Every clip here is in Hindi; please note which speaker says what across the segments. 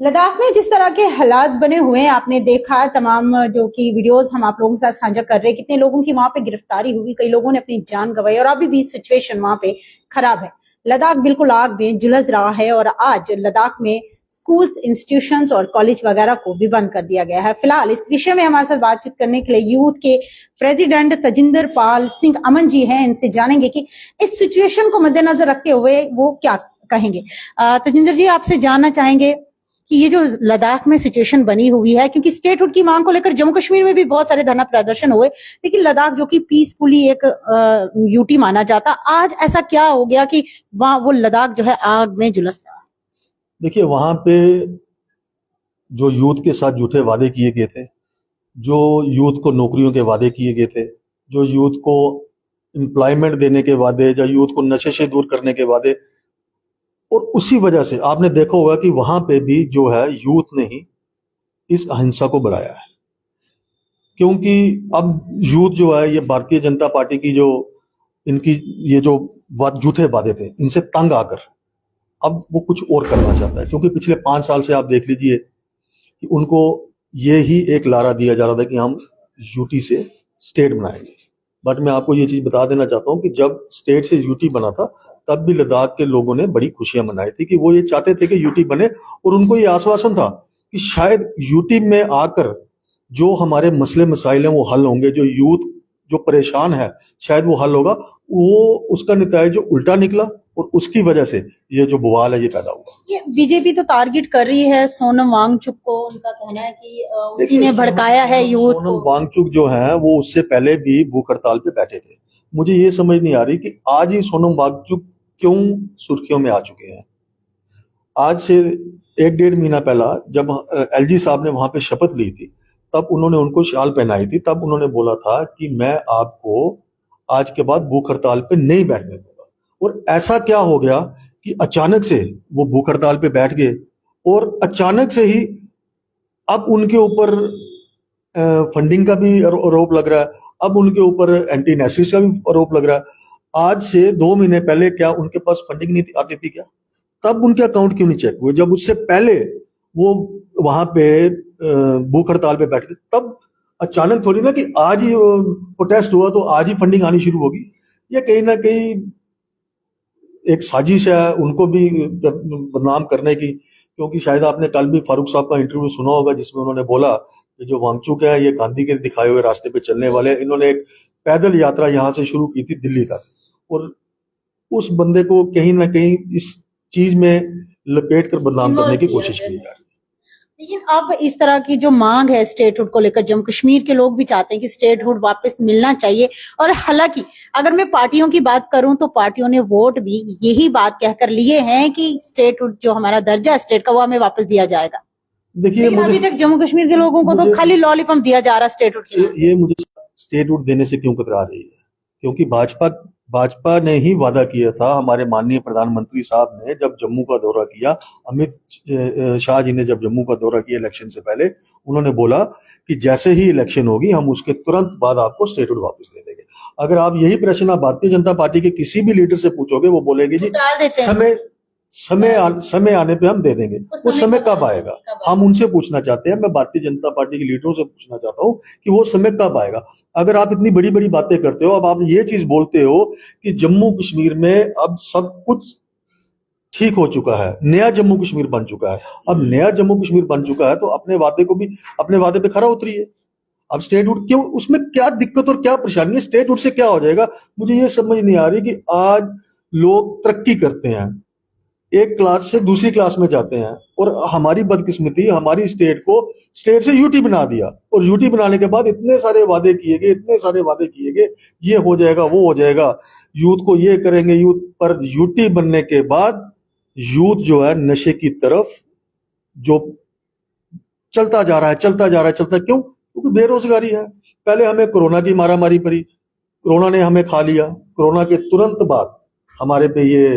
Speaker 1: लद्दाख में जिस तरह के हालात बने हुए हैं, आपने देखा तमाम जो कि वीडियोस हम आप लोगों के साथ साझा कर रहे हैं, कितने लोगों की वहां पे गिरफ्तारी हुई, कई लोगों ने अपनी जान गंवाई और अभी भी सिचुएशन वहां पे खराब है। लद्दाख बिल्कुल आग में झुलस रहा है और आज लद्दाख में स्कूल्स, इंस्टीट्यूशंस और कॉलेज वगैरह को भी बंद कर दिया गया है। फिलहाल इस विषय में हमारे साथ बातचीत करने के लिए यूथ के प्रेसिडेंट तजिंदर पाल सिंह अमन जी हैं। इनसे जानेंगे कि इस सिचुएशन को मद्देनजर रखते हुए वो क्या कहेंगे। तजिंदर जी, आपसे जानना चाहेंगे कि ये जो लद्दाख में सिचुएशन बनी हुई है, क्योंकि स्टेटहुड की मांग को लेकर जम्मू कश्मीर में भी बहुत सारे धरना प्रदर्शन हुए, लेकिन लद्दाख जो कि पीसफुली एक यूटी माना जाता, आज ऐसा क्या हो गया कि वहां वो लद्दाख जो है आग में झुलस रहा है?
Speaker 2: देखिए, वहां पे जो यूथ के साथ झूठे वादे किए गए थे, जो यूथ को नौकरियों के वादे किए गए थे, जो यूथ को एम्प्लॉयमेंट देने के वादे, जो यूथ को नशे से दूर करने के वादे, और उसी वजह से आपने देखा होगा कि वहां पे भी जो है यूथ ने ही इस अहिंसा को बढ़ाया है। क्योंकि अब यूथ जो है, ये भारतीय जनता पार्टी की जो इनकी ये जो झूठे वादे थे, इनसे तंग आकर अब वो कुछ और करना चाहता है। क्योंकि पिछले 5 साल से आप देख लीजिए कि उनको ये ही एक लारा दिया जा रहा था कि हम यूटी से स्टेट बनाएंगे। बट मैं आपको ये चीज बता देना चाहता हूँ कि जब स्टेट से यूटी बना था, तब भी लद्दाख के लोगों ने बड़ी खुशियां मनाई थी कि वो ये चाहते थे कि यूटी बने, और उनको ये आश्वासन था कि शायद यूटी में आकर जो हमारे मसले मसाइल हैं वो हल होंगे, जो यूथ जो परेशान है शायद वो हल होगा। वो उसका नतीजा जो उल्टा निकला, और उसकी वजह से ये जो बवाल है ये पैदा हुआ।
Speaker 1: ये बीजेपी तो टारगेट कर रही है सोनम वांगचुक को, उनका कहना है कि उसी ने भड़काया है यूथ
Speaker 2: सोनम
Speaker 1: को।
Speaker 2: वांगचुक जो है वो उससे पहले भी भूख हड़ताल पे बैठे थे। मुझे ये समझ नहीं आ रही कि आज ही सोनम वांगचुक क्यों सुर्खियों में आ चुके हैं। आज से 1-1.5 महीना पहला जब एलजी साहब ने वहां पे शपथ ली थी, तब उन्होंने उनको शाल पहनाई थी, तब उन्होंने बोला था कि मैं आपको आज के बाद भूख हड़ताल पे नहीं बैठने दूंगा। और ऐसा क्या हो गया कि अचानक से वो भूख हड़ताल पे बैठ गए, और अचानक से ही अब उनके ऊपर फंडिंग का भी आरोप लग रहा है, अब उनके ऊपर एंटी नेशनलिस्ट का भी आरोप लग रहा है। आज से 2 महीने पहले क्या उनके पास फंडिंग नहीं आती थी क्या? तब उनके अकाउंट क्यों नहीं चेक हुए? जब उससे पहले वो वहां पे भूख हड़ताल पे बैठे थे, तब अचानक थोड़ी ना कि आज ही प्रोटेस्ट हुआ तो आज ही फंडिंग आनी शुरू होगी। ये कहीं ना कहीं एक साजिश है उनको भी बदनाम करने की। क्योंकि शायद आपने कल भी फारूक साहब का इंटरव्यू सुना होगा, जिसमें उन्होंने बोला कि जो वांगचुक है ये गांधी के दिखाए हुए रास्ते पे चलने वाले हैं। इन्होंने एक पैदल यात्रा यहाँ से शुरू की थी दिल्ली तक, और उस बंदे को कहीं ना कहीं इस चीज में लपेट कर बदनाम करने की कोशिश की जा रही है।
Speaker 1: लेकिन अब इस तरह की जो मांग है स्टेटहुड को लेकर, जम्मू कश्मीर के लोग भी चाहते हैं कि स्टेटहुड वापस मिलना चाहिए। और हालांकि अगर मैं पार्टियों की बात करूं तो पार्टियों ने वोट भी यही बात कहकर लिए हैं कि स्टेटहुड जो हमारा दर्जा स्टेट का वो हमें वापस दिया जाएगा।
Speaker 2: देखिए,
Speaker 1: अभी तक जम्मू कश्मीर के लोगों को तो खाली लॉलीपॉप दिया जा रहा है स्टेटहुड के नाम पे।
Speaker 2: ये मुझे स्टेटहुड देने से क्यों कतरा रही है? क्योंकि भाजपा ने ही वादा किया था, हमारे माननीय प्रधानमंत्री साहब ने जब जम्मू का दौरा किया, अमित शाह जी ने जब जम्मू का दौरा किया इलेक्शन से पहले, उन्होंने बोला कि जैसे ही इलेक्शन होगी हम उसके तुरंत बाद आपको स्टेटहुड वापस दे देंगे। अगर आप यही प्रश्न आप भारतीय जनता पार्टी के किसी भी लीडर से पूछोगे, वो बोलेंगे जी समय आने पे हम दे देंगे। वो समय कब आएगा? हम उनसे पूछना चाहते हैं, मैं भारतीय जनता पार्टी के लीडरों से पूछना चाहता हूँ कि वो समय कब आएगा। अगर आप इतनी बड़ी बड़ी बातें करते हो, अब आप ये चीज बोलते हो कि जम्मू कश्मीर में अब सब कुछ ठीक हो चुका है, नया जम्मू कश्मीर बन चुका है। अब नया जम्मू कश्मीर बन चुका है तो अपने वादे पे खरा उतरिए। अब स्टेटहुड क्यों, उसमें क्या दिक्कत और क्या परेशानी है? स्टेटहुड से क्या हो जाएगा? मुझे ये समझ नहीं आ रही कि आज लोग तरक्की करते हैं, एक क्लास से दूसरी क्लास में जाते हैं, और हमारी बदकिस्मती हमारी स्टेट से यूटी बना दिया, और यूटी बनाने के बाद इतने सारे वादे किए गए, ये हो जाएगा वो हो जाएगा, यूथ को ये करेंगे, पर यूटी बनने के बाद यूथ जो है नशे की तरफ जो चलता जा रहा है, क्यों? क्योंकि बेरोजगारी है। पहले हमें कोरोना की मारामारी पड़ी, कोरोना ने हमें खा लिया, कोरोना के तुरंत बाद हमारे पे ये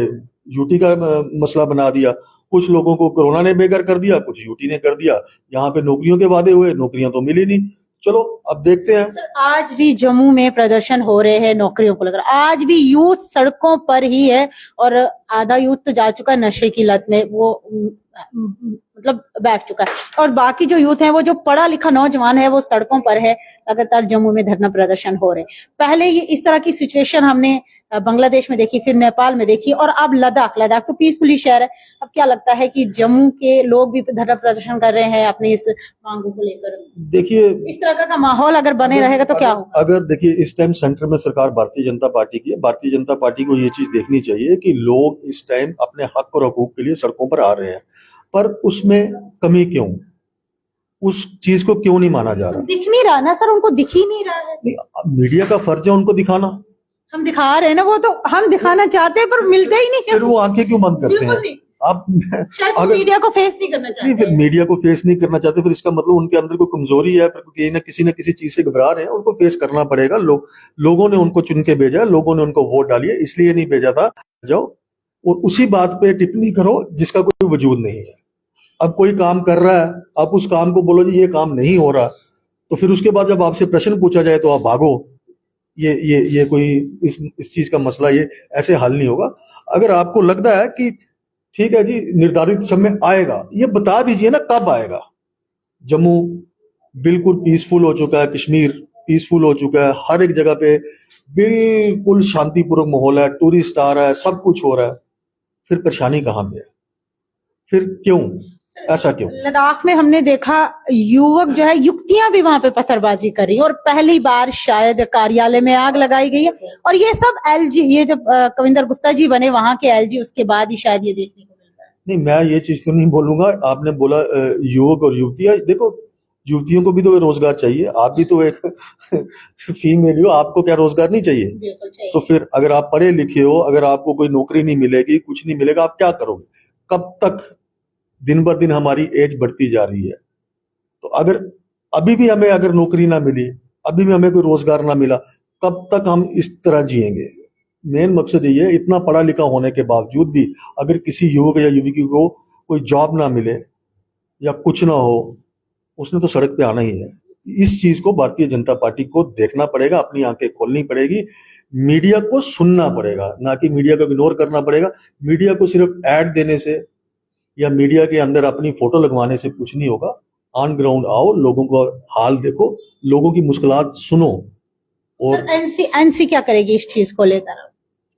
Speaker 2: यूटी का मसला बना दिया। कुछ लोगों को कोरोना ने बेघर कर दिया, कुछ यूटी ने कर दिया। यहाँ पे नौकरियों के वादे हुए, नौकरियां तो मिली नहीं। चलो अब देखते हैं।
Speaker 1: सर, आज भी जम्मू में प्रदर्शन हो रहे हैं नौकरियों को लेकर, आज भी यूथ सड़कों पर ही है और आधा यूथ तो जा चुका नशे की लत में। वो मतलब बैठ चुका है। और बाकी जो यूथ है, वो जो पढ़ा लिखा नौजवान है, वो सड़कों पर है, लगातार जम्मू में धरना प्रदर्शन हो रहे। पहले ये इस तरह की सिचुएशन हमने बांग्लादेश में देखी, फिर नेपाल में देखी, और अब लद्दाख तो पीसफुली शहर है। अब क्या लगता है कि जम्मू के लोग भी धरना प्रदर्शन कर रहे हैं अपनी इस मांगों को लेकर?
Speaker 2: देखिए,
Speaker 1: इस तरह का माहौल अगर बने रहेगा तो क्या होगा?
Speaker 2: अगर देखिए, इस टाइम सेंटर में सरकार भारतीय जनता पार्टी की है। भारतीय जनता पार्टी को ये चीज देखनी चाहिए कि लोग इस टाइम अपने हक और हकूक के लिए सड़कों पर आ रहे हैं, पर उसमें कमी क्यों? उस चीज को क्यों नहीं माना जा रहा?
Speaker 1: दिख नहीं रहा ना सर, उनको दिख ही नहीं रहा है।
Speaker 2: नहीं, मीडिया का फर्ज है उनको दिखाना।
Speaker 1: हम दिखा रहे हैं ना, वो तो हम दिखाना चाहते हैं पर मिलते ही नहीं है।
Speaker 2: फिर वो आंखें क्यों बंद करते हैं? आप
Speaker 1: शायद
Speaker 2: अगर
Speaker 1: मीडिया को फेस नहीं करना चाहते।
Speaker 2: नहीं, फिर मीडिया को फेस नहीं करना चाहते, फिर इसका मतलब उनके अंदर कोई कमजोरी है, फिर किसी न किसी चीज से घबरा रहे हैं। उनको फेस करना पड़ेगा। लोगों ने उनको चुन के भेजा, लोगों ने उनको वोट डाली है, इसलिए नहीं भेजा था। जाओ और उसी बात पे टिप्पणी करो जिसका कोई वजूद नहीं है। अब कोई काम कर रहा है, आप उस काम को बोलो जी ये काम नहीं हो रहा, तो फिर उसके बाद जब आपसे प्रश्न पूछा जाए तो आप भागो। ये कोई इस चीज का मसला ये ऐसे हल नहीं होगा। अगर आपको लगता है कि ठीक है जी, निर्धारित समय आएगा, ये बता दीजिए ना कब आएगा। जम्मू बिल्कुल पीसफुल हो चुका है, कश्मीर पीसफुल हो चुका है, हर एक जगह पे बिल्कुल शांतिपूर्वक माहौल है, टूरिस्ट आ रहा है, सब कुछ हो रहा है। फिर परेशानी कहाँ पे है? फिर क्यों ऐसा क्यों?
Speaker 1: लद्दाख में हमने देखा युवक जो है, युक्तियां भी वहां पे पत्थरबाजी करी, और पहली बार शायद कार्यालय में आग लगाई गई है। और ये सब एलजी, ये जब कविंदर गुप्ता जी बने वहां के एलजी, उसके बाद ही शायद ये देखने को मिल रहा है।
Speaker 2: नहीं, मैं ये चीज तो नहीं बोलूंगा। आपने बोला युवक और युवतियां, देखो युवतियों को भी तो रोजगार चाहिए। आप भी तो एक फीमेल हो, आपको क्या रोजगार नहीं चाहिए?
Speaker 1: बिल्कुल चाहिए।
Speaker 2: तो फिर अगर आप पढ़े लिखे हो, अगर आपको कोई नौकरी नहीं मिलेगी, कुछ नहीं मिलेगा, आप क्या करोगे? कब तक? दिन बर दिन हमारी एज बढ़ती जा रही है। तो अगर अभी भी हमें अगर नौकरी ना मिली, अभी भी हमें कोई रोजगार ना मिला, कब तक हम इस तरह जिएंगे? मेन मकसद ये है, इतना पढ़ा लिखा होने के बावजूद भी अगर किसी युवक या युवती को कोई जॉब ना मिले या कुछ ना हो, उसने तो सड़क पे आना ही है। इस चीज को भारतीय जनता पार्टी को देखना पड़ेगा, अपनी आंखें खोलनी पड़ेगी, मीडिया को सुनना पड़ेगा, ना कि मीडिया को इग्नोर करना पड़ेगा। मीडिया को सिर्फ ऐड देने से या मीडिया के अंदर अपनी फोटो लगवाने से कुछ नहीं होगा। ऑन ग्राउंड आओ, लोगों को हाल देखो, लोगों की मुश्किलात सुनो। और
Speaker 1: एनसी क्या करेगी इस चीज को लेकर?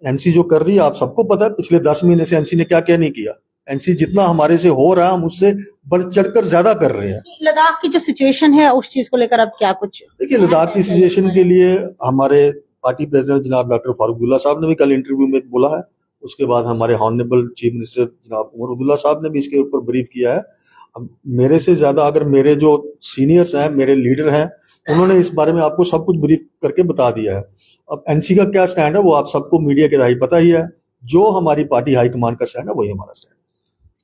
Speaker 2: एनसी जो कर रही है, आप सबको पता है पिछले 10 महीने से एनसी ने क्या क्या नहीं किया। एनसी जितना हमारे से हो रहा है, हम उससे बढ़ चढ़कर ज्यादा कर रहे हैं।
Speaker 1: लद्दाख की जो सिचुएशन है उस चीज को लेकर अब क्या कुछ?
Speaker 2: देखिए, लद्दाख की सिचुएशन के लिए हमारे पार्टी प्रेसिडेंट जनाब डॉक्टर फारूक अब्दुल्ला साहब ने भी कल इंटरव्यू में बोला है। उसके बाद हमारे ऑनरेबल चीफ मिनिस्टर जनाब उमर अब्दुल्ला साहब ने भी इसके ऊपर ब्रीफ किया है। अब मेरे से ज्यादा अगर मेरे जो सीनियर्स हैं, मेरे लीडर हैं, उन्होंने इस बारे में आपको सब कुछ ब्रीफ करके बता दिया है। अब एनसी का क्या स्टैंड है वो आप सबको मीडिया के राही पता ही है। जो हमारी पार्टी हाईकमान का स्टैंड है वही हमारा स्टैंड।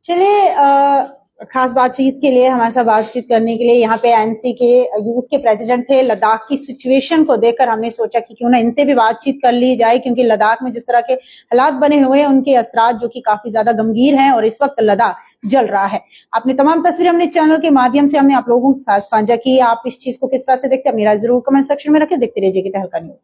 Speaker 1: चलिए, खास बातचीत के लिए, हमारे साथ बातचीत करने के लिए यहाँ पे एनसी के यूथ के प्रेसिडेंट थे। लद्दाख की सिचुएशन को देखकर हमने सोचा कि क्यों ना इनसे भी बातचीत कर ली जाए, क्योंकि लद्दाख में जिस तरह के हालात बने हुए हैं, उनके असरात जो कि काफी ज्यादा गंभीर हैं, और इस वक्त लद्दाख जल रहा है। आपने तमाम तस्वीरें अपने चैनल के माध्यम से हमने आप लोगों के साथ साझा की। आप इस चीज को किस तरह से देखते हैं, अपनी राय जरूर कमेंट सेक्शन में रखें। देखते रहिए की तहलका न्यूज।